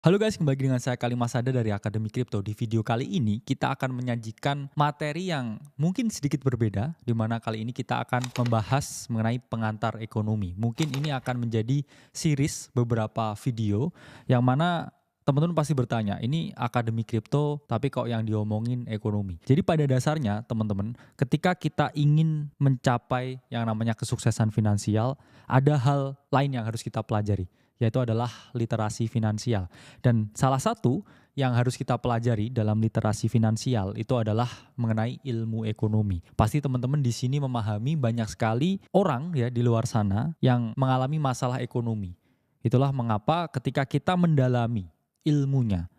Halo guys, kembali lagi dengan saya Kalima Sada dari Akademi Kripto. Di video kali ini kita akan menyajikan materi yang mungkin sedikit berbeda, di mana kali ini kita akan membahas mengenai pengantar ekonomi. Mungkin ini akan menjadi series beberapa video yang mana teman-teman pasti bertanya, ini Akademi Kripto tapi kok yang diomongin ekonomi. Jadi pada dasarnya teman-teman, ketika kita ingin mencapai yang namanya kesuksesan finansial, ada hal lain yang harus kita pelajari, yaitu adalah literasi finansial. Dan salah satu yang harus kita pelajari dalam literasi finansial itu adalah mengenai ilmu ekonomi. Pasti teman-teman di sini memahami banyak sekali orang ya di luar sana yang mengalami masalah ekonomi. Itulah mengapa ketika kita mendalami ilmunya,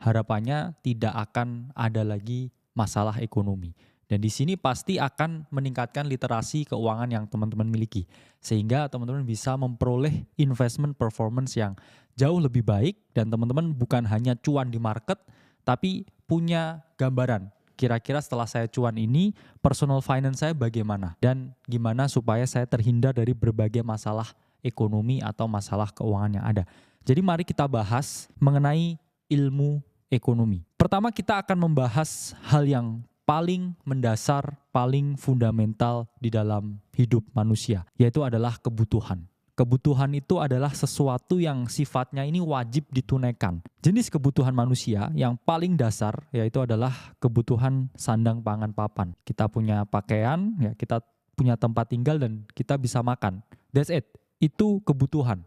harapannya tidak akan ada lagi masalah ekonomi. Dan di sini pasti akan meningkatkan literasi keuangan yang teman-teman miliki. Sehingga teman-teman bisa memperoleh investment performance yang jauh lebih baik. Dan teman-teman bukan hanya cuan di market, tapi punya gambaran. Kira-kira setelah saya cuan ini, personal finance saya bagaimana? Dan gimana supaya saya terhindar dari berbagai masalah ekonomi atau masalah keuangan yang ada. Jadi mari kita bahas mengenai ilmu ekonomi. Pertama kita akan membahas hal yang paling mendasar, paling fundamental di dalam hidup manusia, yaitu adalah kebutuhan. Kebutuhan itu adalah sesuatu yang sifatnya ini wajib ditunaikan. Jenis kebutuhan manusia yang paling dasar yaitu adalah kebutuhan sandang pangan papan. Kita punya pakaian, ya kita punya tempat tinggal dan kita bisa makan. That's it. Itu kebutuhan.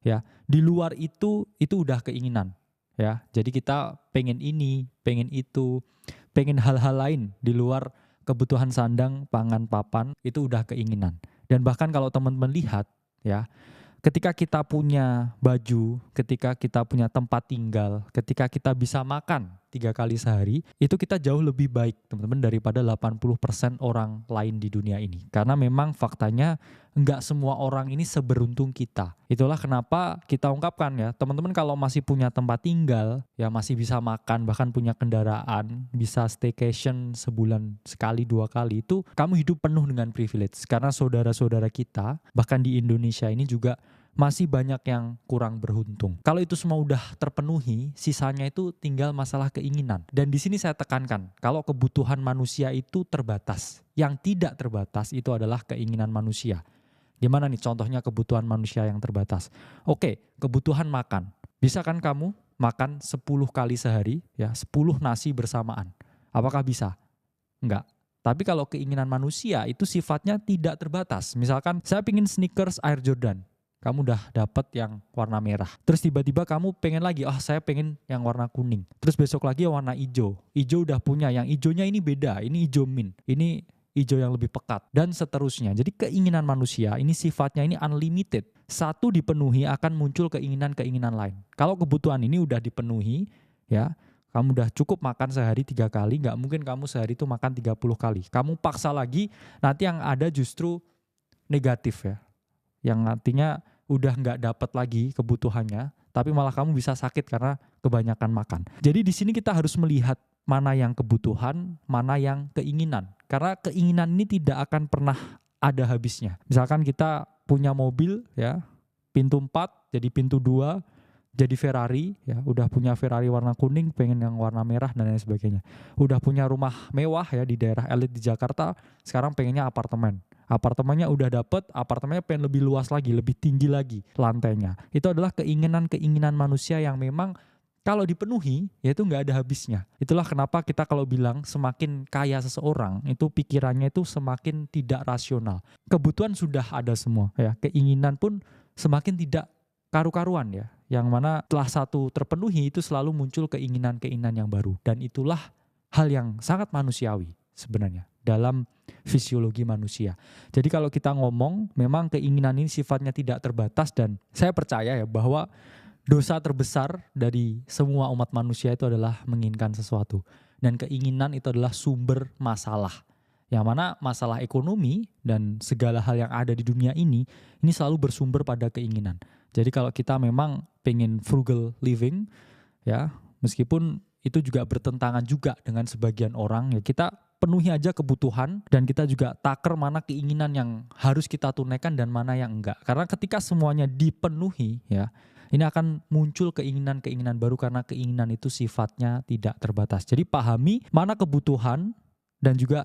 Ya, di luar itu udah keinginan. Ya, jadi kita pengen ini, pengen itu, pengen hal-hal lain di luar kebutuhan sandang, pangan, papan, itu udah keinginan. Dan bahkan kalau teman-teman lihat, ya, ketika kita punya baju, ketika kita punya tempat tinggal, ketika kita bisa makan 3 kali sehari, itu kita jauh lebih baik teman-teman daripada 80% orang lain di dunia ini. Karena memang faktanya enggak semua orang ini seberuntung kita. Itulah kenapa kita ungkapkan ya, teman-teman kalau masih punya tempat tinggal, ya masih bisa makan, bahkan punya kendaraan, bisa staycation sebulan sekali 2 kali, itu kamu hidup penuh dengan privilege. Karena saudara-saudara kita, bahkan di Indonesia ini juga masih banyak yang kurang beruntung. Kalau itu semua udah terpenuhi, sisanya itu tinggal masalah keinginan. Dan di sini saya tekankan, kalau kebutuhan manusia itu terbatas. Yang tidak terbatas itu adalah keinginan manusia. Gimana nih contohnya kebutuhan manusia yang terbatas? Oke, kebutuhan makan. Bisa kan kamu makan 10 kali sehari, ya 10 nasi bersamaan? Apakah bisa? Enggak. Tapi kalau keinginan manusia itu sifatnya tidak terbatas. Misalkan saya pingin sneakers Air Jordan. Kamu udah dapet yang warna merah. Terus tiba-tiba kamu pengen lagi, saya pengen yang warna kuning. Terus besok lagi yang warna hijau. Hijau udah punya, yang hijaunya ini beda. Ini hijau mint. Ini hijau yang lebih pekat. Dan seterusnya. Jadi keinginan manusia ini sifatnya ini unlimited. Satu dipenuhi akan muncul keinginan-keinginan lain. Kalau kebutuhan ini udah dipenuhi, ya kamu udah cukup makan sehari 3 kali, nggak mungkin kamu sehari itu makan 30 kali. Kamu paksa lagi, nanti yang ada justru negatif ya. Yang artinya udah nggak dapat lagi kebutuhannya, tapi malah kamu bisa sakit karena kebanyakan makan. Jadi di sini kita harus melihat mana yang kebutuhan, mana yang keinginan. Karena keinginan ini tidak akan pernah ada habisnya. Misalkan kita punya mobil ya, pintu 4 jadi pintu 2, jadi Ferrari ya, udah punya Ferrari warna kuning, pengen yang warna merah dan lain sebagainya. Udah punya rumah mewah ya di daerah elit di Jakarta, sekarang pengennya apartemen. Apartemennya udah dapet, apartemennya pengen lebih luas lagi, lebih tinggi lagi lantainya. Itu adalah keinginan-keinginan manusia yang memang kalau dipenuhi, ya itu nggak ada habisnya. Itulah kenapa kita kalau bilang semakin kaya seseorang, itu pikirannya itu semakin tidak rasional. Kebutuhan sudah ada semua, ya. Keinginan pun semakin tidak karu-karuan ya. Yang mana setelah satu terpenuhi itu selalu muncul keinginan-keinginan yang baru. Dan itulah hal yang sangat manusiawi sebenarnya dalam fisiologi manusia. Jadi kalau kita ngomong, memang keinginan ini sifatnya tidak terbatas dan saya percaya ya bahwa dosa terbesar dari semua umat manusia itu adalah menginginkan sesuatu. Dan keinginan itu adalah sumber masalah. Yang mana masalah ekonomi dan segala hal yang ada di dunia ini selalu bersumber pada keinginan. Jadi kalau kita memang pengen frugal living, ya meskipun itu juga bertentangan juga dengan sebagian orang, ya kita penuhi aja kebutuhan dan kita juga taker mana keinginan yang harus kita tunaikan dan mana yang enggak. Karena ketika semuanya dipenuhi ya, Ini akan muncul keinginan-keinginan baru karena keinginan itu sifatnya tidak terbatas. Jadi pahami mana kebutuhan dan juga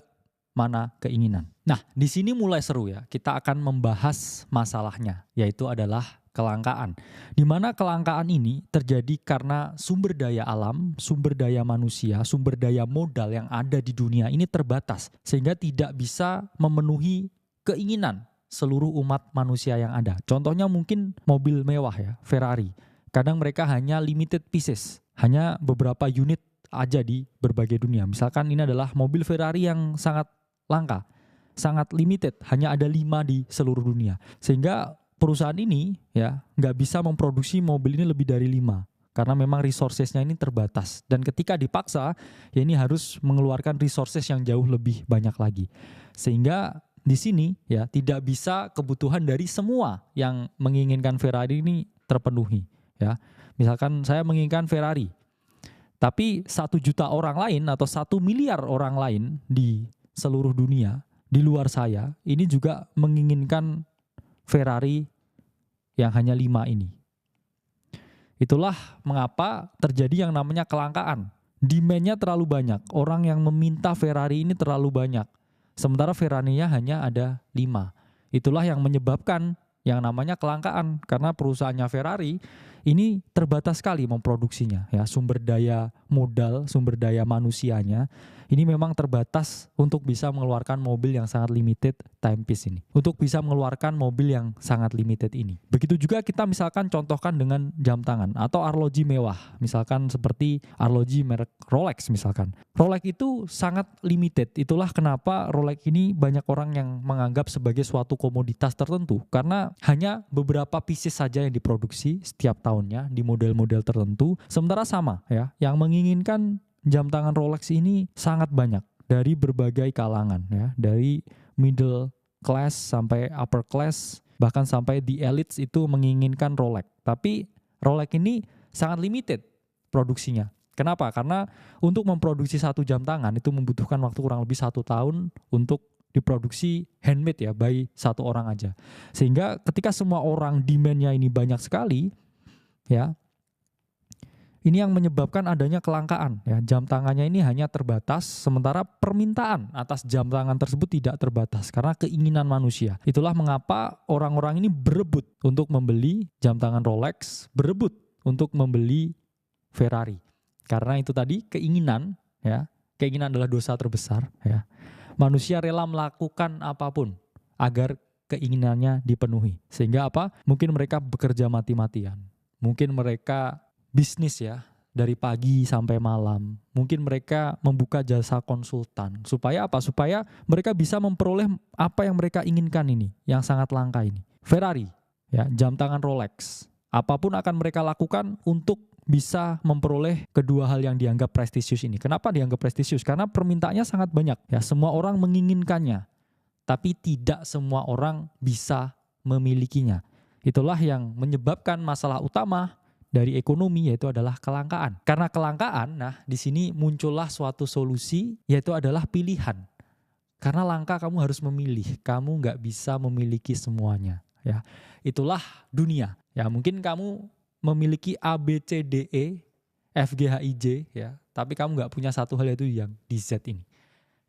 mana keinginan. Nah, di sini mulai seru ya. Kita akan membahas masalahnya, yaitu adalah kelangkaan. Di mana kelangkaan ini terjadi karena sumber daya alam, sumber daya manusia, sumber daya modal yang ada di dunia ini terbatas. Sehingga tidak bisa memenuhi keinginan seluruh umat manusia yang ada. Contohnya mungkin mobil mewah ya, Ferrari. Kadang mereka hanya limited pieces, hanya beberapa unit aja di berbagai dunia. Misalkan ini adalah mobil Ferrari yang sangat langka, sangat limited, hanya ada 5 di seluruh dunia. Sehingga perusahaan ini ya nggak bisa memproduksi mobil ini lebih dari 5. Karena memang resources-nya ini terbatas. Dan ketika dipaksa, ya ini harus mengeluarkan resources yang jauh lebih banyak lagi. Sehingga di sini ya tidak bisa kebutuhan dari semua yang menginginkan Ferrari ini terpenuhi ya. Misalkan saya menginginkan Ferrari, tapi 1 juta orang lain atau 1 miliar orang lain di seluruh dunia di luar saya ini juga menginginkan Ferrari yang hanya 5 ini. Itulah mengapa terjadi yang namanya kelangkaan. Demand-nya terlalu banyak, orang yang meminta Ferrari ini terlalu banyak. Sementara Ferrari-nya hanya ada 5. Itulah yang menyebabkan yang namanya kelangkaan. Karena perusahaannya Ferrari ini terbatas sekali memproduksinya. Ya, sumber daya modal, sumber daya manusianya ini memang terbatas untuk bisa mengeluarkan mobil yang sangat limited timepiece ini. Untuk bisa mengeluarkan mobil yang sangat limited ini. Begitu juga kita misalkan contohkan dengan jam tangan atau arloji mewah. Misalkan seperti arloji merek Rolex misalkan. Rolex itu sangat limited. Itulah kenapa Rolex ini banyak orang yang menganggap sebagai suatu komoditas tertentu. Karena hanya beberapa pieces saja yang diproduksi setiap tahunnya di model-model tertentu. Sementara sama ya, yang menginginkan jam tangan Rolex ini sangat banyak dari berbagai kalangan ya, dari middle class sampai upper class, bahkan sampai the elites itu menginginkan Rolex. Tapi Rolex ini sangat limited produksinya. Kenapa? Karena untuk memproduksi 1 jam tangan itu membutuhkan waktu kurang lebih 1 tahun untuk diproduksi handmade ya, by 1 orang aja. Sehingga ketika semua orang demand-nya ini banyak sekali ya, ini yang menyebabkan adanya kelangkaan ya. Jam tangannya ini hanya terbatas, sementara permintaan atas jam tangan tersebut tidak terbatas karena keinginan manusia. Itulah mengapa orang-orang ini berebut untuk membeli jam tangan Rolex, berebut untuk membeli Ferrari. Karena itu tadi keinginan ya. Keinginan adalah dosa terbesar ya. Manusia rela melakukan apapun agar keinginannya dipenuhi. Sehingga apa? Mungkin mereka bekerja mati-matian. Mungkin mereka bisnis ya, dari pagi sampai malam. Mungkin mereka membuka jasa konsultan. Supaya apa? Supaya mereka bisa memperoleh apa yang mereka inginkan ini, yang sangat langka ini. Ferrari, ya, jam tangan Rolex. Apapun akan mereka lakukan untuk bisa memperoleh kedua hal yang dianggap prestisius ini. Kenapa dianggap prestisius? Karena permintaannya sangat banyak. Ya, semua orang menginginkannya. Tapi tidak semua orang bisa memilikinya. Itulah yang menyebabkan masalah utama dari ekonomi, yaitu adalah kelangkaan. Karena kelangkaan, nah di sini muncullah suatu solusi, yaitu adalah pilihan. Karena langka kamu harus memilih, kamu nggak bisa memiliki semuanya. Ya, itulah dunia. Ya, mungkin kamu memiliki A, B, C, D, E, F, G, H, I, J, ya, tapi kamu nggak punya satu hal, yaitu yang di Z ini.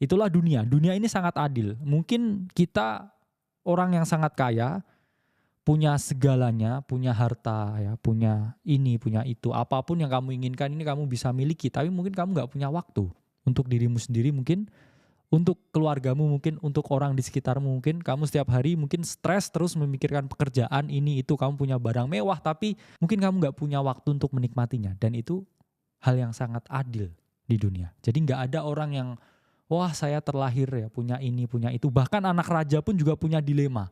Itulah dunia. Dunia ini sangat adil. Mungkin kita orang yang sangat kaya, punya segalanya, punya harta, ya, punya ini, punya itu. Apapun yang kamu inginkan ini kamu bisa miliki, tapi mungkin kamu gak punya waktu untuk dirimu sendiri, mungkin untuk keluargamu, mungkin untuk orang di sekitarmu. Mungkin kamu setiap hari mungkin stres terus memikirkan pekerjaan ini, itu. Kamu punya barang mewah, tapi mungkin kamu gak punya waktu untuk menikmatinya. Dan itu hal yang sangat adil di dunia. Jadi gak ada orang yang, wah saya terlahir ya punya ini, punya itu. Bahkan anak raja pun juga punya dilema.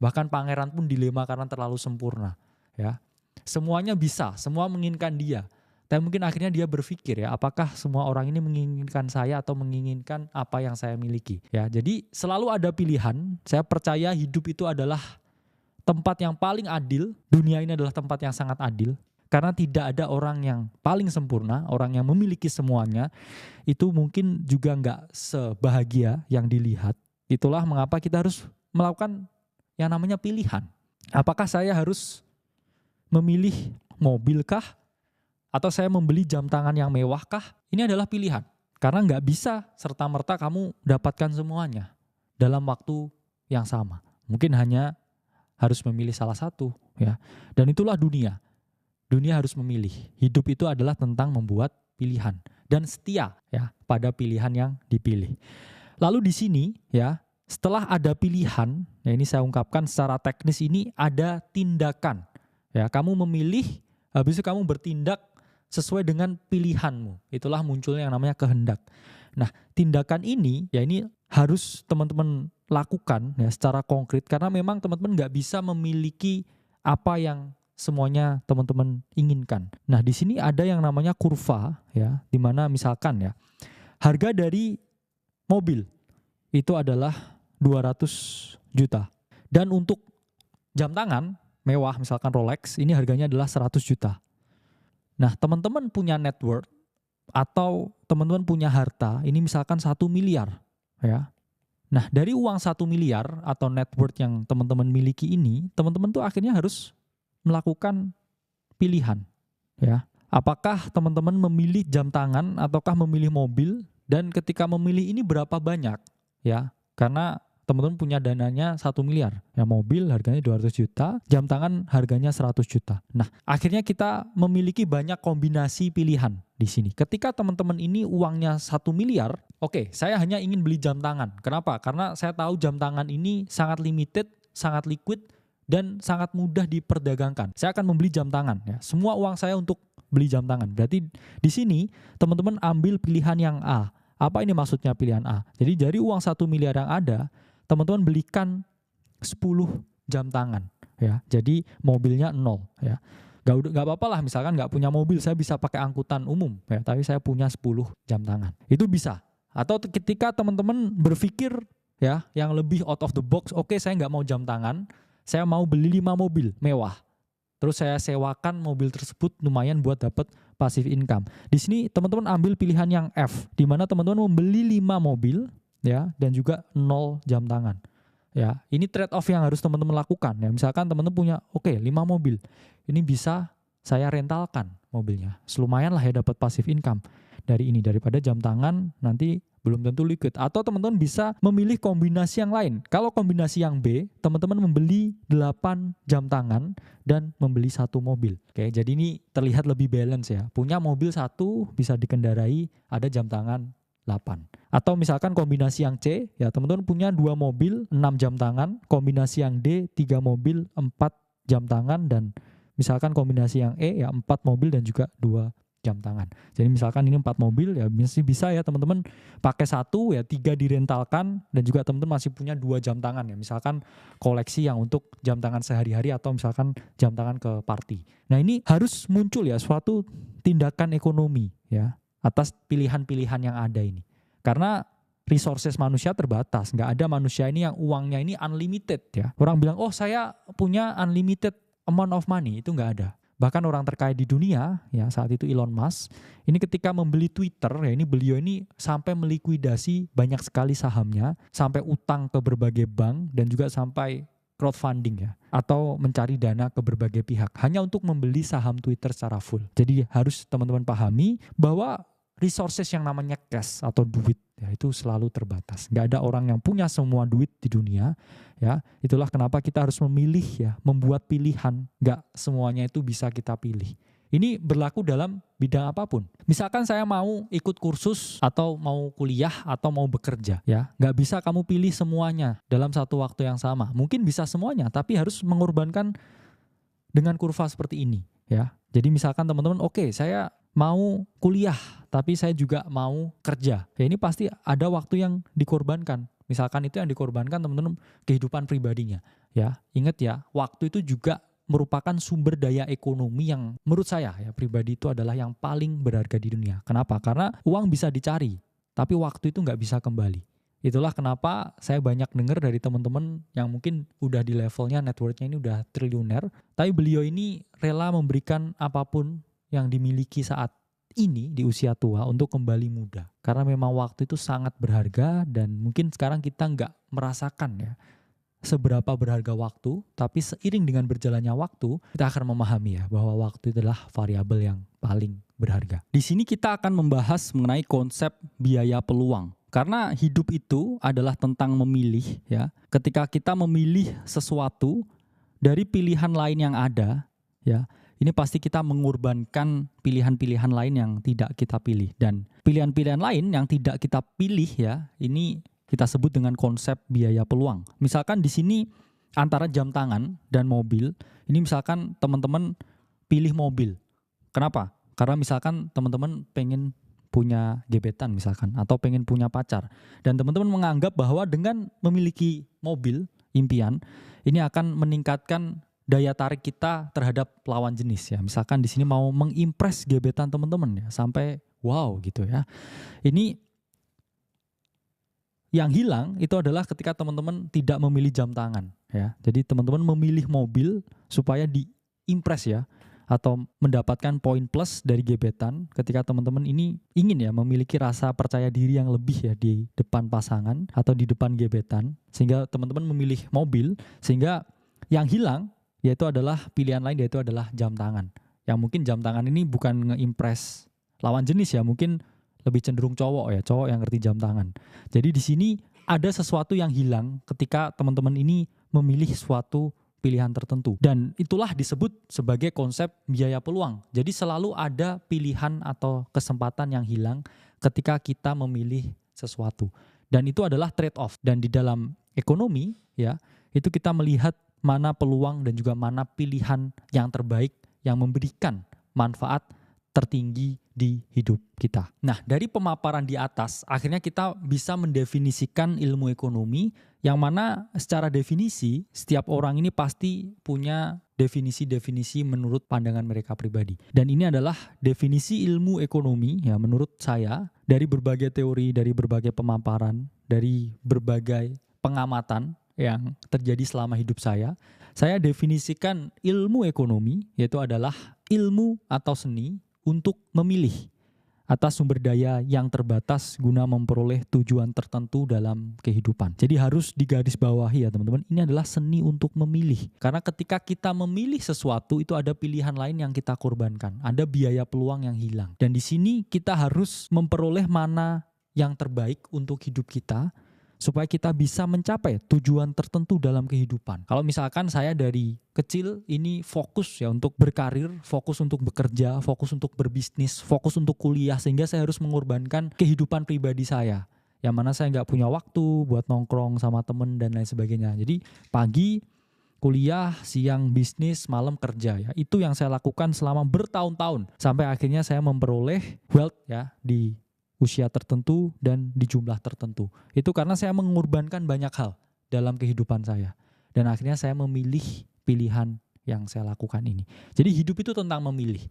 Bahkan pangeran pun dilema karena terlalu sempurna. Ya, semuanya bisa, semua menginginkan dia. Tapi mungkin akhirnya dia berpikir ya, apakah semua orang ini menginginkan saya atau menginginkan apa yang saya miliki? Ya, jadi selalu ada pilihan. Saya percaya hidup itu adalah tempat yang paling adil. Dunia ini adalah tempat yang sangat adil. Karena tidak ada orang yang paling sempurna, orang yang memiliki semuanya. Itu mungkin juga nggak sebahagia yang dilihat. Itulah mengapa kita harus melakukan yang namanya pilihan. Apakah saya harus memilih mobil kah? Atau saya membeli jam tangan yang mewah kah? Ini adalah pilihan. Karena nggak bisa serta-merta kamu dapatkan semuanya dalam waktu yang sama. Mungkin hanya harus memilih salah satu, ya. Dan itulah dunia. Dunia harus memilih. Hidup itu adalah tentang membuat pilihan dan setia, ya, pada pilihan yang dipilih. Lalu di sini, ya, setelah ada pilihan, ya, ini saya ungkapkan secara teknis, ini ada tindakan. Ya, kamu memilih, habis itu kamu bertindak sesuai dengan pilihanmu. Itulah munculnya yang namanya kehendak. Nah, tindakan ini, ya, ini harus teman-teman lakukan, ya, secara konkret, karena memang teman-teman nggak bisa memiliki apa yang semuanya teman-teman inginkan. Nah, di sini ada yang namanya kurva, ya, di mana misalkan, ya, harga dari mobil itu adalah 200 juta. Dan untuk jam tangan mewah, misalkan Rolex, ini harganya adalah 100 juta. Nah, teman-teman punya net worth atau teman-teman punya harta, ini misalkan 1 miliar, ya. Nah, dari uang 1 miliar atau net worth yang teman-teman miliki ini, teman-teman tuh akhirnya harus melakukan pilihan, ya. Apakah teman-teman memilih jam tangan ataukah memilih mobil, dan ketika memilih ini berapa banyak, ya. Karena teman-teman punya dananya 1 miliar, ya, mobil harganya 200 juta, jam tangan harganya 100 juta. Nah, akhirnya kita memiliki banyak kombinasi pilihan di sini. Ketika teman-teman ini uangnya 1 miliar, oke, saya hanya ingin beli jam tangan. Kenapa? Karena saya tahu jam tangan ini sangat limited, sangat liquid, dan sangat mudah diperdagangkan. Saya akan membeli jam tangan, ya. Semua uang saya untuk beli jam tangan. Berarti di sini teman-teman ambil pilihan yang A. Apa ini maksudnya pilihan A? Jadi dari uang 1 miliar yang ada, teman-teman belikan 10 jam tangan, ya. Jadi mobilnya 0, ya. Gak apa-apa lah, misalkan gak punya mobil, saya bisa pakai angkutan umum, ya, tapi saya punya 10 jam tangan. Itu bisa. Atau ketika teman-teman berpikir, ya, yang lebih out of the box, oke, saya gak mau jam tangan, saya mau beli 5 mobil mewah. Terus saya sewakan mobil tersebut lumayan buat dapat passive income. Di sini teman-teman ambil pilihan yang F, di mana teman-teman membeli 5 mobil, ya, dan juga 0 jam tangan. Ya, ini trade off yang harus teman-teman lakukan, ya. Misalkan teman-teman punya 5 mobil. Ini bisa saya rentalkan mobilnya. Lumayan lah, ya, dapat passive income dari ini, daripada jam tangan nanti belum tentu liquid. Atau teman-teman bisa memilih kombinasi yang lain. Kalau kombinasi yang B, teman-teman membeli 8 jam tangan dan membeli 1 mobil. Oke, jadi ini terlihat lebih balance, ya. Punya mobil 1 bisa dikendarai, ada jam tangan 8. Atau misalkan kombinasi yang C, ya, teman-teman punya 2 mobil, 6 jam tangan. Kombinasi yang D, 3 mobil, 4 jam tangan. Dan misalkan kombinasi yang E, ya, 4 mobil dan juga 2 jam tangan. Jadi misalkan ini 4 mobil, ya, masih bisa, ya, teman-teman pakai 1, ya, 3 direntalkan, dan juga teman-teman masih punya 2 jam tangan, ya. Misalkan koleksi yang untuk jam tangan sehari-hari atau misalkan jam tangan ke party. Nah, ini harus muncul, ya, suatu tindakan ekonomi, ya, atas pilihan-pilihan yang ada ini. Karena resources manusia terbatas. Nggak ada manusia ini yang uangnya ini unlimited, ya. Orang bilang, oh, saya punya unlimited amount of money. Itu nggak ada. Bahkan orang terkaya di dunia, ya, saat itu Elon Musk, ini ketika membeli Twitter, ya, ini beliau ini sampai melikuidasi banyak sekali sahamnya, sampai utang ke berbagai bank, dan juga sampai crowdfunding, ya, atau mencari dana ke berbagai pihak hanya untuk membeli saham Twitter secara full. Jadi harus teman-teman pahami bahwa resources yang namanya cash atau duit, ya, itu selalu terbatas. Nggak ada orang yang punya semua duit di dunia, ya. Itulah kenapa kita harus memilih, ya, membuat pilihan. Nggak semuanya itu bisa kita pilih. Ini berlaku dalam bidang apapun. Misalkan saya mau ikut kursus atau mau kuliah atau mau bekerja, ya. Nggak bisa kamu pilih semuanya dalam satu waktu yang sama. Mungkin bisa semuanya, tapi harus mengorbankan dengan kurva seperti ini, ya. Jadi misalkan teman-teman, oke, saya mau kuliah, tapi saya juga mau kerja. Ya, ini pasti ada waktu yang dikorbankan. Misalkan itu yang dikorbankan teman-teman kehidupan pribadinya. Ya, ingat, ya, waktu itu juga merupakan sumber daya ekonomi yang menurut saya, ya, pribadi itu adalah yang paling berharga di dunia. Kenapa? Karena uang bisa dicari, tapi waktu itu nggak bisa kembali. Itulah kenapa saya banyak dengar dari teman-teman yang mungkin udah di levelnya net worth-nya ini udah triliuner, tapi beliau ini rela memberikan apapun yang dimiliki saat ini di usia tua untuk kembali muda. Karena memang waktu itu sangat berharga, dan mungkin sekarang kita nggak merasakan, ya, seberapa berharga waktu, tapi seiring dengan berjalannya waktu, kita akan memahami ya bahwa waktu itu adalah variabel yang paling berharga. Di sini kita akan membahas mengenai konsep biaya peluang. Karena hidup itu adalah tentang memilih ya. Ketika kita memilih sesuatu dari pilihan lain yang ada ya, ini pasti kita mengorbankan pilihan-pilihan lain yang tidak kita pilih. Dan pilihan-pilihan lain yang tidak kita pilih ya, ini kita sebut dengan konsep biaya peluang. Misalkan di sini antara jam tangan dan mobil, ini misalkan teman-teman pilih mobil. Kenapa? Karena misalkan teman-teman pengen punya gebetan misalkan, atau pengen punya pacar. Dan teman-teman menganggap bahwa dengan memiliki mobil, impian, ini akan meningkatkan daya tarik kita terhadap lawan jenis ya. Misalkan di sini mau mengimpress gebetan teman-teman ya, sampai wow gitu ya. Ini yang hilang itu adalah ketika teman-teman tidak memilih jam tangan ya. Jadi teman-teman memilih mobil supaya diimpress ya, atau mendapatkan poin plus dari gebetan ketika teman-teman ini ingin ya memiliki rasa percaya diri yang lebih ya di depan pasangan atau di depan gebetan, sehingga teman-teman memilih mobil, sehingga yang hilang yaitu adalah pilihan lain, yaitu adalah jam tangan. Yang mungkin jam tangan ini bukan nge-impress lawan jenis ya, mungkin lebih cenderung cowok ya, cowok yang ngerti jam tangan. Jadi di sini ada sesuatu yang hilang ketika teman-teman ini memilih suatu pilihan tertentu. Dan itulah disebut sebagai konsep biaya peluang. Jadi selalu ada pilihan atau kesempatan yang hilang ketika kita memilih sesuatu. Dan itu adalah trade-off. Dan di dalam ekonomi ya, itu kita melihat mana peluang dan juga mana pilihan yang terbaik yang memberikan manfaat tertinggi di hidup kita. Nah, dari pemaparan di atas, akhirnya kita bisa mendefinisikan ilmu ekonomi yang mana secara definisi setiap orang ini pasti punya definisi-definisi menurut pandangan mereka pribadi. Dan ini adalah definisi ilmu ekonomi ya menurut saya dari berbagai teori, dari berbagai pemaparan, dari berbagai pengamatan yang terjadi selama hidup saya definisikan ilmu ekonomi yaitu adalah ilmu atau seni untuk memilih atas sumber daya yang terbatas guna memperoleh tujuan tertentu dalam kehidupan. Jadi harus digarisbawahi ya teman-teman, ini adalah seni untuk memilih. Karena ketika kita memilih sesuatu itu ada pilihan lain yang kita korbankan, ada biaya peluang yang hilang. Dan di sini kita harus memperoleh mana yang terbaik untuk hidup kita, supaya kita bisa mencapai tujuan tertentu dalam kehidupan. Kalau misalkan saya dari kecil ini fokus ya untuk berkarir, fokus untuk bekerja, fokus untuk berbisnis, fokus untuk kuliah, sehingga saya harus mengorbankan kehidupan pribadi saya. Yang mana saya nggak punya waktu buat nongkrong sama temen dan lain sebagainya. Jadi pagi kuliah, siang bisnis, malam kerja ya. Itu yang saya lakukan selama bertahun-tahun. Sampai akhirnya saya memperoleh wealth ya di usia tertentu dan di jumlah tertentu. Itu karena saya mengorbankan banyak hal dalam kehidupan saya. Dan akhirnya saya memilih pilihan yang saya lakukan ini. Jadi hidup itu tentang memilih.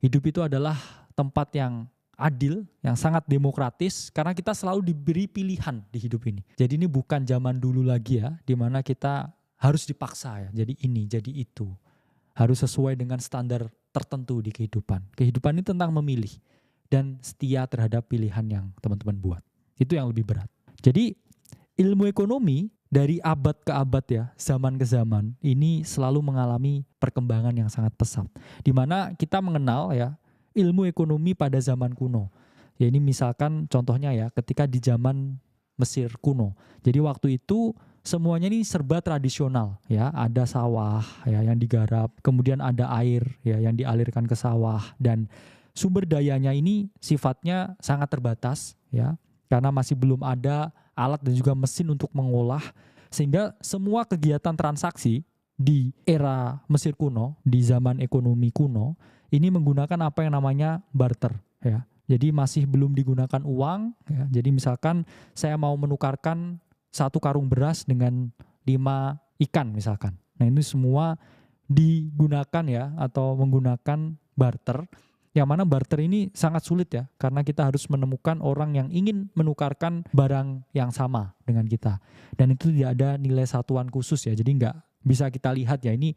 Hidup itu adalah tempat yang adil, yang sangat demokratis, karena kita selalu diberi pilihan di hidup ini. Jadi ini bukan zaman dulu lagi ya, di mana kita harus dipaksa ya, jadi ini, jadi itu. Harus sesuai dengan standar tertentu di kehidupan. Kehidupan ini tentang memilih dan setia terhadap pilihan yang teman-teman buat. Itu yang lebih berat. Jadi ilmu ekonomi dari abad ke abad ya, zaman ke zaman, ini selalu mengalami perkembangan yang sangat pesat. Di mana kita mengenal ya ilmu ekonomi pada zaman kuno. Ya ini misalkan contohnya ya ketika di zaman Mesir kuno. Jadi waktu itu semuanya ini serba tradisional ya, ada sawah ya yang digarap, kemudian ada air ya yang dialirkan ke sawah, dan sumber dayanya ini sifatnya sangat terbatas ya, karena masih belum ada alat dan juga mesin untuk mengolah, sehingga semua kegiatan transaksi di era Mesir kuno, di zaman ekonomi kuno, ini menggunakan apa yang namanya barter ya. Jadi masih belum digunakan uang ya. Jadi misalkan saya mau menukarkan 1 karung beras dengan 5 ikan misalkan. Nah ini semua digunakan ya, atau menggunakan barter. Yang mana barter ini sangat sulit ya, karena kita harus menemukan orang yang ingin menukarkan barang yang sama dengan kita. Dan itu tidak ada nilai satuan khusus ya, jadi nggak bisa kita lihat ya, ini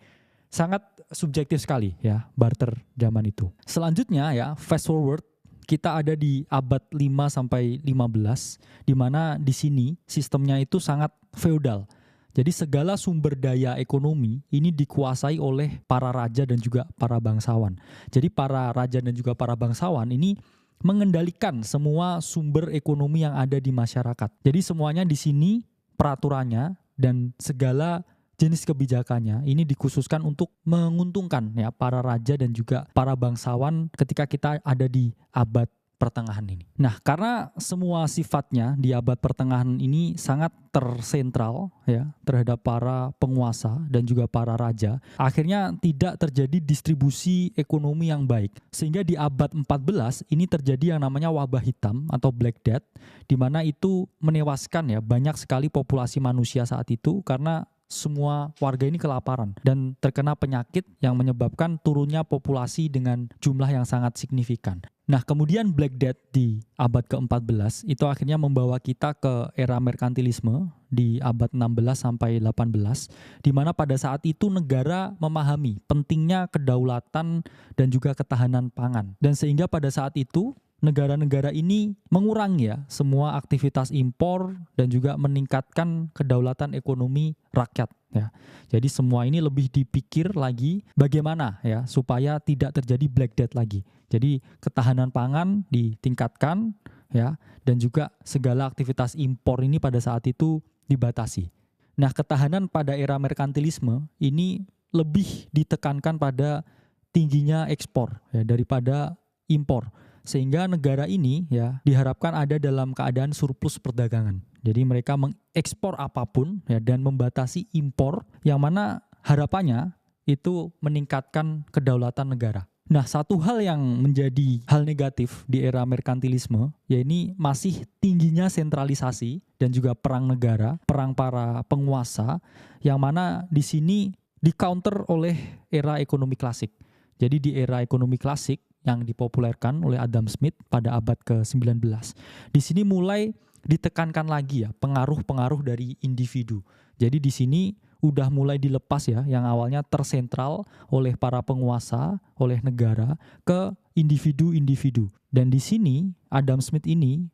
sangat subjektif sekali ya barter zaman itu. Selanjutnya ya, fast forward, kita ada di abad 5 sampai 15, di mana di sini sistemnya itu sangat feodal. Jadi segala sumber daya ekonomi ini dikuasai oleh para raja dan juga para bangsawan. Jadi para raja dan juga para bangsawan ini mengendalikan semua sumber ekonomi yang ada di masyarakat. Jadi semuanya di sini peraturannya dan segala jenis kebijakannya ini dikhususkan untuk menguntungkan ya para raja dan juga para bangsawan ketika kita ada di abad pertengahan ini. Nah, karena semua sifatnya di abad pertengahan ini sangat tersentral ya terhadap para penguasa dan juga para raja, akhirnya tidak terjadi distribusi ekonomi yang baik. Sehingga di abad 14 ini terjadi yang namanya wabah hitam atau Black Death, di mana itu menewaskan ya banyak sekali populasi manusia saat itu karena semua warga ini kelaparan dan terkena penyakit yang menyebabkan turunnya populasi dengan jumlah yang sangat signifikan. Nah, kemudian Black Death di abad ke-14 itu akhirnya membawa kita ke era merkantilisme di abad 16 sampai 18, di mana pada saat itu negara memahami pentingnya kedaulatan dan juga ketahanan pangan. Dan sehingga pada saat itu negara-negara ini mengurangi ya semua aktivitas impor dan juga meningkatkan kedaulatan ekonomi rakyat ya. Jadi semua ini lebih dipikir lagi bagaimana ya supaya tidak terjadi Black Death lagi. Jadi ketahanan pangan ditingkatkan ya dan juga segala aktivitas impor ini pada saat itu dibatasi. Nah, ketahanan pada era merkantilisme ini lebih ditekankan pada tingginya ekspor ya daripada impor. Sehingga negara ini ya diharapkan ada dalam keadaan surplus perdagangan. Jadi mereka mengekspor apapun ya dan membatasi impor yang mana harapannya itu meningkatkan kedaulatan negara. Nah, satu hal yang menjadi hal negatif di era merkantilisme ya ini masih tingginya sentralisasi dan juga perang negara, perang para penguasa yang mana di sini di-counter oleh era ekonomi klasik. Jadi di era ekonomi klasik yang dipopulerkan oleh Adam Smith pada abad ke-19. Di sini mulai ditekankan lagi ya pengaruh-pengaruh dari individu. Jadi di sini udah mulai dilepas ya yang awalnya tersentral oleh para penguasa, oleh negara ke individu-individu. Dan di sini Adam Smith ini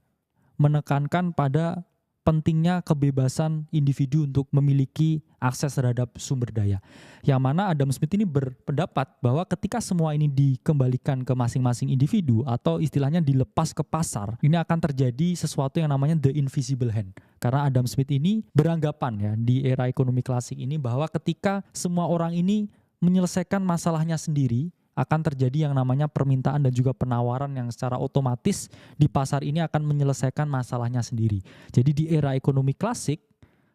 menekankan pada pentingnya kebebasan individu untuk memiliki akses terhadap sumber daya. Yang mana Adam Smith ini berpendapat bahwa ketika semua ini dikembalikan ke masing-masing individu atau istilahnya dilepas ke pasar, ini akan terjadi sesuatu yang namanya the invisible hand. Karena Adam Smith ini beranggapan ya di era ekonomi klasik ini bahwa ketika semua orang ini menyelesaikan masalahnya sendiri, akan terjadi yang namanya permintaan dan juga penawaran yang secara otomatis di pasar ini akan menyelesaikan masalahnya sendiri. Jadi di era ekonomi klasik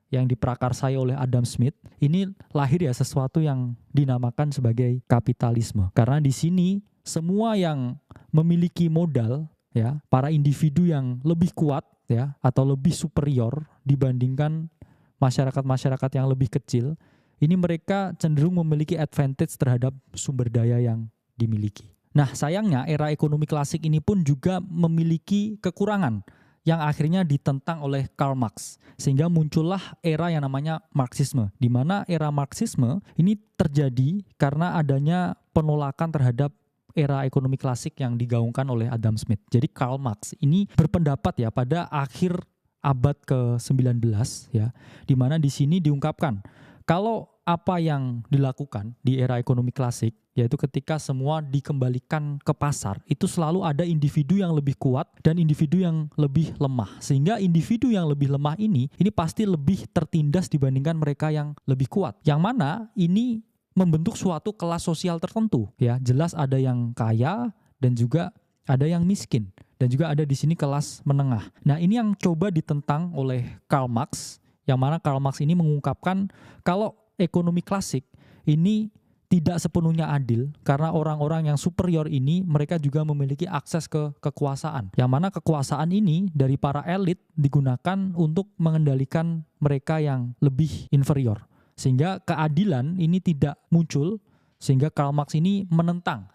yang diprakarsai oleh Adam Smith, ini lahir ya sesuatu yang dinamakan sebagai kapitalisme. Karena di sini semua yang memiliki modal ya, para individu yang lebih kuat ya atau lebih superior dibandingkan masyarakat-masyarakat yang lebih kecil, ini mereka cenderung memiliki advantage terhadap sumber daya yang dimiliki. Nah, sayangnya era ekonomi klasik ini pun juga memiliki kekurangan yang akhirnya ditentang oleh Karl Marx. Sehingga muncullah era yang namanya Marxisme, di mana era Marxisme ini terjadi karena adanya penolakan terhadap era ekonomi klasik yang digaungkan oleh Adam Smith. Jadi Karl Marx ini berpendapat ya pada akhir abad ke-19 ya, di mana di sini diungkapkan kalau apa yang dilakukan di era ekonomi klasik, yaitu ketika semua dikembalikan ke pasar, itu selalu ada individu yang lebih kuat dan individu yang lebih lemah. Sehingga individu yang lebih lemah ini pasti lebih tertindas dibandingkan mereka yang lebih kuat. Yang mana ini membentuk suatu kelas sosial tertentu. Ya, jelas ada yang kaya dan juga ada yang miskin. Dan juga ada di sini kelas menengah. Nah, ini yang coba ditentang oleh Karl Marx, yang mana Karl Marx ini mengungkapkan kalau ekonomi klasik ini tidak sepenuhnya adil karena orang-orang yang superior ini mereka juga memiliki akses ke kekuasaan. Yang mana kekuasaan ini dari para elit digunakan untuk mengendalikan mereka yang lebih inferior. Sehingga keadilan ini tidak muncul, sehingga Karl Marx ini menentang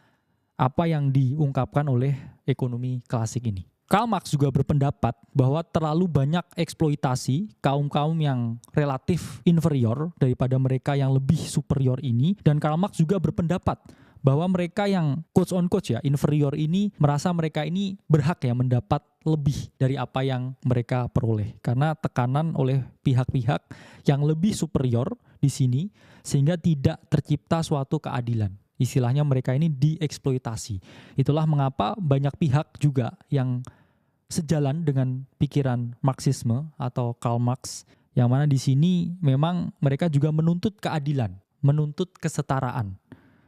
apa yang diungkapkan oleh ekonomi klasik ini. Karl Marx juga berpendapat bahwa terlalu banyak eksploitasi kaum-kaum yang relatif inferior daripada mereka yang lebih superior ini. Dan Karl Marx juga berpendapat bahwa mereka yang quotes on quotes ya inferior ini merasa mereka ini berhak ya mendapat lebih dari apa yang mereka peroleh karena tekanan oleh pihak-pihak yang lebih superior di sini sehingga tidak tercipta suatu keadilan. Istilahnya mereka ini dieksploitasi. Itulah mengapa banyak pihak juga yang sejalan dengan pikiran Marxisme atau Karl Marx yang mana di sini memang mereka juga menuntut keadilan, menuntut kesetaraan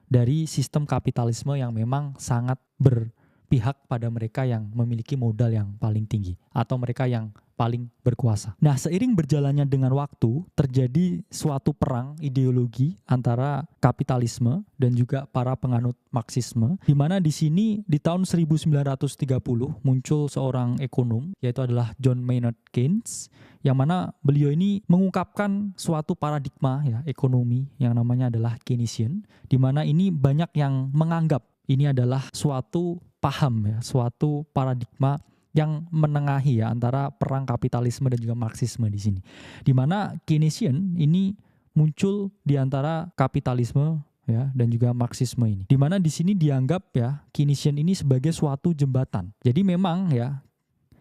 dari sistem kapitalisme yang memang sangat berpihak pada mereka yang memiliki modal yang paling tinggi atau mereka yang paling berkuasa. Nah, seiring berjalannya dengan waktu, terjadi suatu perang ideologi antara kapitalisme dan juga para penganut Marxisme, di mana di sini di tahun 1930 muncul seorang ekonom, yaitu adalah John Maynard Keynes, yang mana beliau ini mengungkapkan suatu paradigma ya ekonomi yang namanya adalah Keynesian, di mana ini banyak yang menganggap ini adalah suatu paham ya, suatu paradigma yang menengahi ya antara perang kapitalisme dan juga Marxisme di sini. Di mana Keynesian ini muncul di antara kapitalisme ya dan juga Marxisme ini. Di mana di sini dianggap ya Keynesian ini sebagai suatu jembatan. Jadi memang ya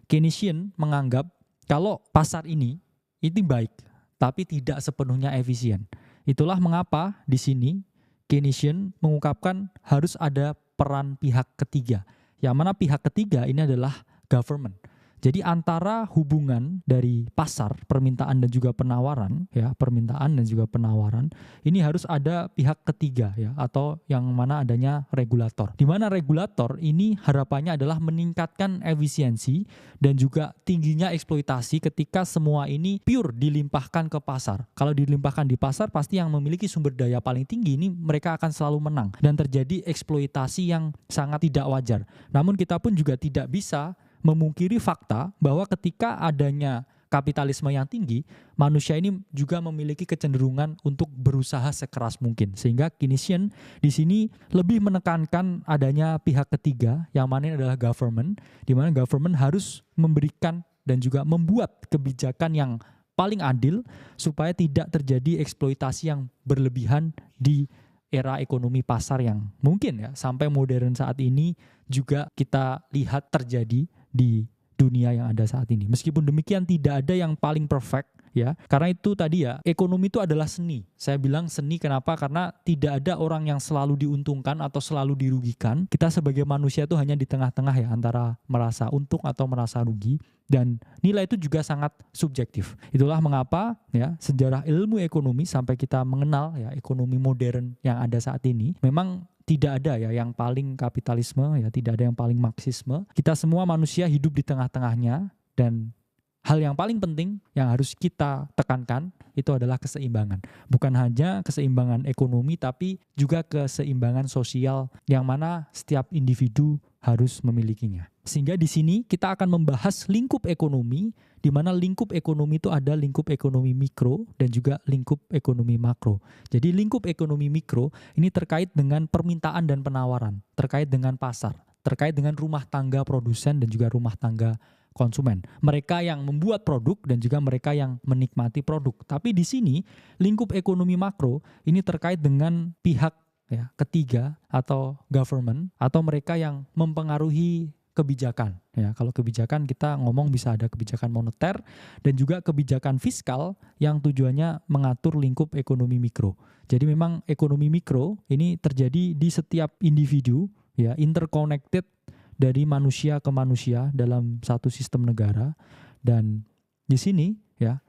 Keynesian menganggap kalau pasar ini baik tapi tidak sepenuhnya efisien. Itulah mengapa di sini Keynesian mengungkapkan harus ada peran pihak ketiga. Yang mana pihak ketiga ini adalah government. Jadi antara hubungan dari pasar, permintaan dan juga penawaran, ya, permintaan dan juga penawaran, ini harus ada pihak ketiga ya atau yang mana adanya regulator. Di mana regulator ini harapannya adalah meningkatkan efisiensi dan juga tingginya eksploitasi ketika semua ini pure dilimpahkan ke pasar. Kalau dilimpahkan di pasar pasti yang memiliki sumber daya paling tinggi ini mereka akan selalu menang dan terjadi eksploitasi yang sangat tidak wajar. Namun kita pun juga tidak bisa memungkiri fakta bahwa ketika adanya kapitalisme yang tinggi, manusia ini juga memiliki kecenderungan untuk berusaha sekeras mungkin. Sehingga Keynesian di sini lebih menekankan adanya pihak ketiga, yang mana ini adalah government, di mana government harus memberikan dan juga membuat kebijakan yang paling adil supaya tidak terjadi eksploitasi yang berlebihan di era ekonomi pasar yang mungkin ya sampai modern saat ini juga kita lihat terjadi di dunia yang ada saat ini. Meskipun demikian tidak ada yang paling perfect ya. Karena itu tadi ya, ekonomi itu adalah seni. Saya bilang seni kenapa? Karena tidak ada orang yang selalu diuntungkan atau selalu dirugikan. Kita sebagai manusia itu hanya di tengah-tengah ya antara merasa untung atau merasa rugi dan nilai itu juga sangat subjektif. Itulah mengapa ya sejarah ilmu ekonomi sampai kita mengenal ya ekonomi modern yang ada saat ini memang tidak ada ya yang paling kapitalisme ya, tidak ada yang paling Marxisme. Kita semua manusia hidup di tengah-tengahnya dan hal yang paling penting yang harus kita tekankan itu adalah keseimbangan. Bukan hanya keseimbangan ekonomi tapi juga keseimbangan sosial yang mana setiap individu harus memilikinya. Sehingga di sini kita akan membahas lingkup ekonomi, di mana lingkup ekonomi itu ada lingkup ekonomi mikro dan juga lingkup ekonomi makro. Jadi lingkup ekonomi mikro ini terkait dengan permintaan dan penawaran, terkait dengan pasar, terkait dengan rumah tangga produsen dan juga rumah tangga konsumen. Mereka yang membuat produk dan juga mereka yang menikmati produk. Tapi di sini lingkup ekonomi makro ini terkait dengan pihak ya, ketiga atau government atau mereka yang mempengaruhi kebijakan. Ya, kalau kebijakan kita ngomong bisa ada kebijakan moneter dan juga kebijakan fiskal yang tujuannya mengatur lingkup ekonomi mikro. Jadi memang ekonomi mikro ini terjadi di setiap individu ya, interconnected dari manusia ke manusia dalam satu sistem negara dan di sini ya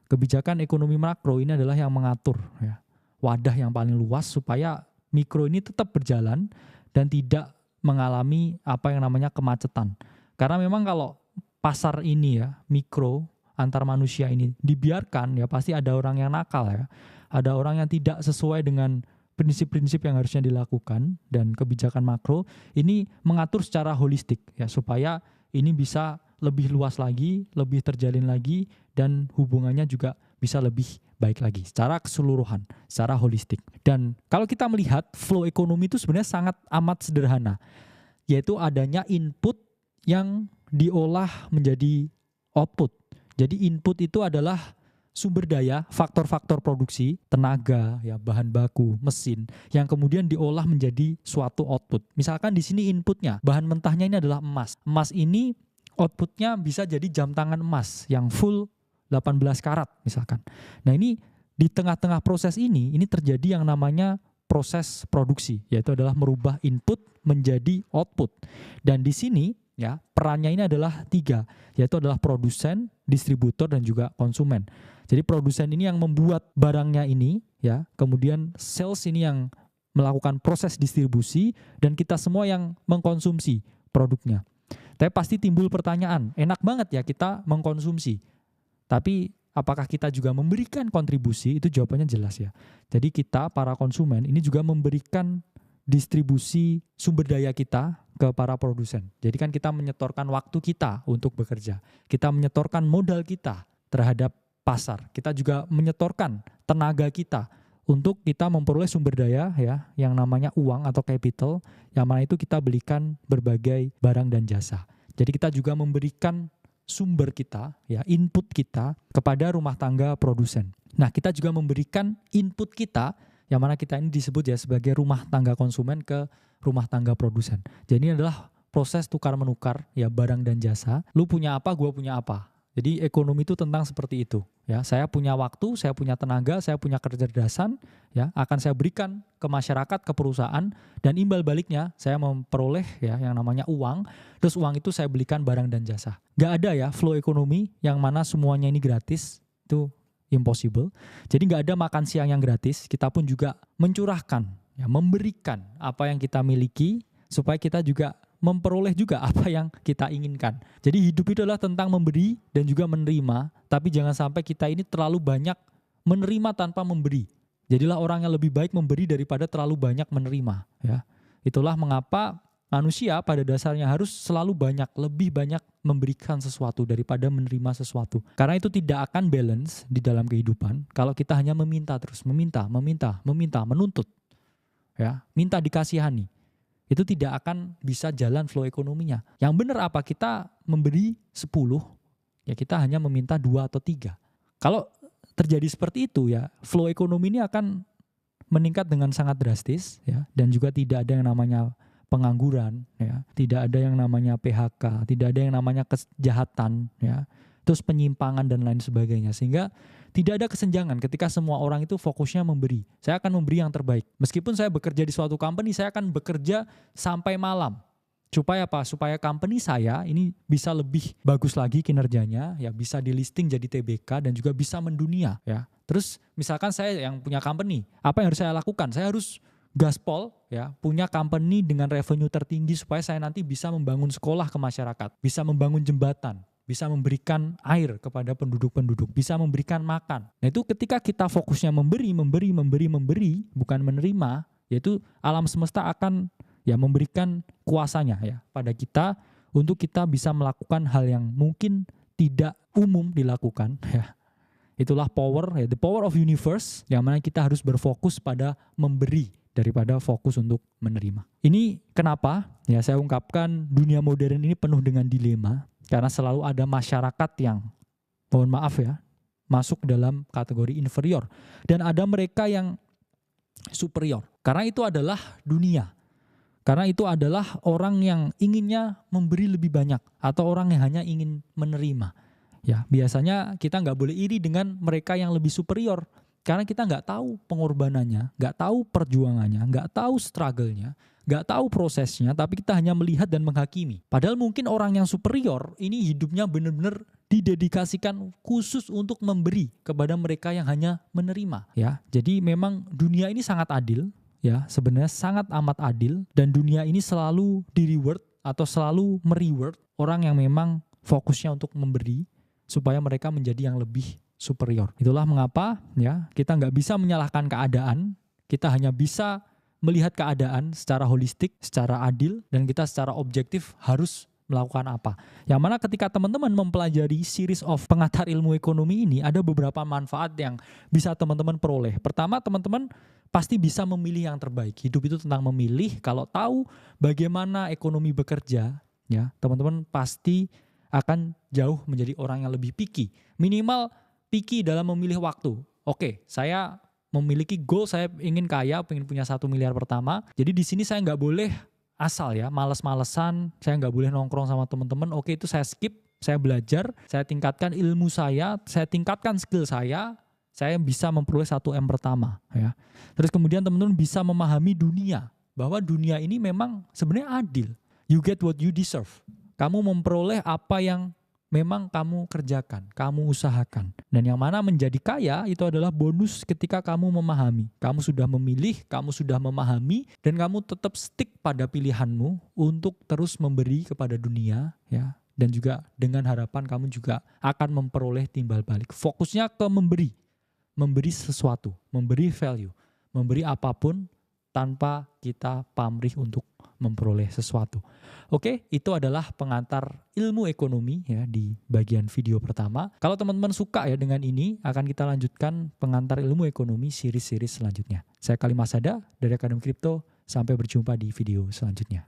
kebijakan ekonomi makro ini adalah yang mengatur ya wadah yang paling luas supaya mikro ini tetap berjalan dan tidak mengalami apa yang namanya kemacetan. Karena memang kalau pasar ini ya, mikro antar manusia ini dibiarkan ya pasti ada orang yang nakal ya. Ada orang yang tidak sesuai dengan prinsip-prinsip yang harusnya dilakukan dan kebijakan makro ini mengatur secara holistik ya supaya ini bisa lebih luas lagi, lebih terjalin lagi dan hubungannya juga bisa lebih baik lagi secara keseluruhan, secara holistik. Dan kalau kita melihat flow ekonomi itu sebenarnya sangat amat sederhana, yaitu adanya input yang diolah menjadi output. Jadi input itu adalah sumber daya, faktor-faktor produksi, tenaga, ya, bahan baku, mesin yang kemudian diolah menjadi suatu output. Misalkan di sini inputnya, bahan mentahnya ini adalah emas. Emas ini outputnya bisa jadi jam tangan emas yang full 18 karat misalkan. Nah, ini di tengah-tengah proses ini terjadi yang namanya proses produksi, yaitu adalah merubah input menjadi output. Dan di sini ya perannya ini adalah 3, yaitu adalah produsen, distributor, dan juga konsumen. Jadi produsen ini yang membuat barangnya ini, ya, kemudian sales ini yang melakukan proses distribusi, dan kita semua yang mengkonsumsi produknya. Tapi pasti timbul pertanyaan, enak banget ya kita mengkonsumsi, tapi apakah kita juga memberikan kontribusi? Itu jawabannya jelas ya. Jadi kita para konsumen ini juga memberikan distribusi sumber daya kita ke para produsen. Jadi kan kita menyetorkan waktu kita untuk bekerja. Kita menyetorkan modal kita terhadap pasar. Kita juga menyetorkan tenaga kita untuk kita memperoleh sumber daya ya yang namanya uang atau capital, yang mana itu kita belikan berbagai barang dan jasa. Jadi kita juga memberikan sumber kita ya, input kita kepada rumah tangga produsen. Nah, kita juga memberikan input kita yang mana kita ini disebut ya sebagai rumah tangga konsumen ke rumah tangga produsen. Jadi ini adalah proses tukar menukar ya barang dan jasa. Lu punya apa, gua punya apa. Jadi ekonomi itu tentang seperti itu ya. Saya punya waktu, saya punya tenaga, saya punya kecerdasan ya, akan saya berikan ke masyarakat, ke perusahaan, dan imbal baliknya saya memperoleh ya yang namanya uang. Terus uang itu saya belikan barang dan jasa. Gak ada ya flow ekonomi yang mana semuanya ini gratis, itu impossible. Jadi gak ada makan siang yang gratis. Kita pun juga mencurahkan ya, memberikan apa yang kita miliki supaya kita juga memperoleh juga apa yang kita inginkan. Jadi hidup itu adalah tentang memberi dan juga menerima, tapi jangan sampai kita ini terlalu banyak menerima tanpa memberi. Jadilah orang yang lebih baik memberi daripada terlalu banyak menerima. Ya, itulah mengapa manusia pada dasarnya harus selalu lebih banyak memberikan sesuatu daripada menerima sesuatu. Karena itu tidak akan balance di dalam kehidupan kalau kita hanya meminta terus, meminta, menuntut. Ya, minta dikasihani. Itu tidak akan bisa jalan flow ekonominya. Yang benar apa? Kita memberi 10, ya kita hanya meminta 2 atau 3. Kalau terjadi seperti itu ya, flow ekonomi ini akan meningkat dengan sangat drastis ya, dan juga tidak ada yang namanya pengangguran ya, tidak ada yang namanya PHK, tidak ada yang namanya kejahatan ya, terus penyimpangan dan lain sebagainya, sehingga tidak ada kesenjangan ketika semua orang itu fokusnya memberi. Saya akan memberi yang terbaik. Meskipun saya bekerja di suatu company, saya akan bekerja sampai malam. Supaya apa? Supaya company saya ini bisa lebih bagus lagi kinerjanya, ya bisa di listing jadi TBK dan juga bisa mendunia. Ya. Terus misalkan saya yang punya company, apa yang harus saya lakukan? Saya harus gaspol, ya, punya company dengan revenue tertinggi supaya saya nanti bisa membangun sekolah ke masyarakat, bisa membangun jembatan, bisa memberikan air kepada penduduk-penduduk, bisa memberikan makan. Nah itu ketika kita fokusnya memberi, bukan menerima, yaitu alam semesta akan ya memberikan kuasanya ya pada kita untuk kita bisa melakukan hal yang mungkin tidak umum dilakukan ya. Itulah power ya, the power of universe, yang mana kita harus berfokus pada memberi daripada fokus untuk menerima. Ini kenapa ya saya ungkapkan dunia modern ini penuh dengan dilema. Karena selalu ada masyarakat yang, mohon maaf ya, masuk dalam kategori inferior. Dan ada mereka yang superior. Karena itu adalah dunia. Karena itu adalah orang yang inginnya memberi lebih banyak. Atau orang yang hanya ingin menerima. Ya, biasanya kita nggak boleh iri dengan mereka yang lebih superior. Karena kita nggak tahu pengorbanannya, nggak tahu perjuangannya, nggak tahu struggle-nya, nggak tahu prosesnya, tapi kita hanya melihat dan menghakimi. Padahal mungkin orang yang superior ini hidupnya benar-benar didedikasikan khusus untuk memberi kepada mereka yang hanya menerima. Ya, jadi memang dunia ini sangat adil, ya sebenarnya sangat amat adil, dan dunia ini selalu di-reward atau selalu me-reward orang yang memang fokusnya untuk memberi supaya mereka menjadi yang lebih superior. Itulah mengapa ya kita nggak bisa menyalahkan keadaan, kita hanya bisa melihat keadaan secara holistik, secara adil, dan kita secara objektif harus melakukan apa. Yang mana ketika teman-teman mempelajari series of pengantar ilmu ekonomi ini, ada beberapa manfaat yang bisa teman-teman peroleh. Pertama, teman-teman pasti bisa memilih yang terbaik. Hidup itu tentang memilih. Kalau tahu bagaimana ekonomi bekerja, ya teman-teman pasti akan jauh menjadi orang yang lebih picky. Minimal picky dalam memilih waktu. Oke, saya memiliki goal, saya ingin kaya, pengen punya 1 miliar pertama. Jadi di sini saya nggak boleh asal ya, males-malesan, saya nggak boleh nongkrong sama teman-teman. Oke, itu saya skip, saya belajar, saya tingkatkan ilmu saya tingkatkan skill saya bisa memperoleh 1M pertama ya. Terus kemudian teman-teman bisa memahami dunia, bahwa dunia ini memang sebenarnya adil. You get what you deserve. Kamu memperoleh apa yang memang kamu kerjakan, kamu usahakan. Dan yang mana menjadi kaya itu adalah bonus ketika kamu memahami. Kamu sudah memilih, kamu sudah memahami, dan kamu tetap stick pada pilihanmu untuk terus memberi kepada dunia, ya. Dan juga dengan harapan kamu juga akan memperoleh timbal balik. Fokusnya ke memberi sesuatu, memberi value, memberi apapun tanpa kita pamrih untuk memperoleh sesuatu. Oke, itu adalah pengantar ilmu ekonomi ya di bagian video pertama. Kalau teman-teman suka ya dengan ini, akan kita lanjutkan pengantar ilmu ekonomi series-series selanjutnya. Saya Kalimasada dari Akademi Kripto, sampai berjumpa di video selanjutnya.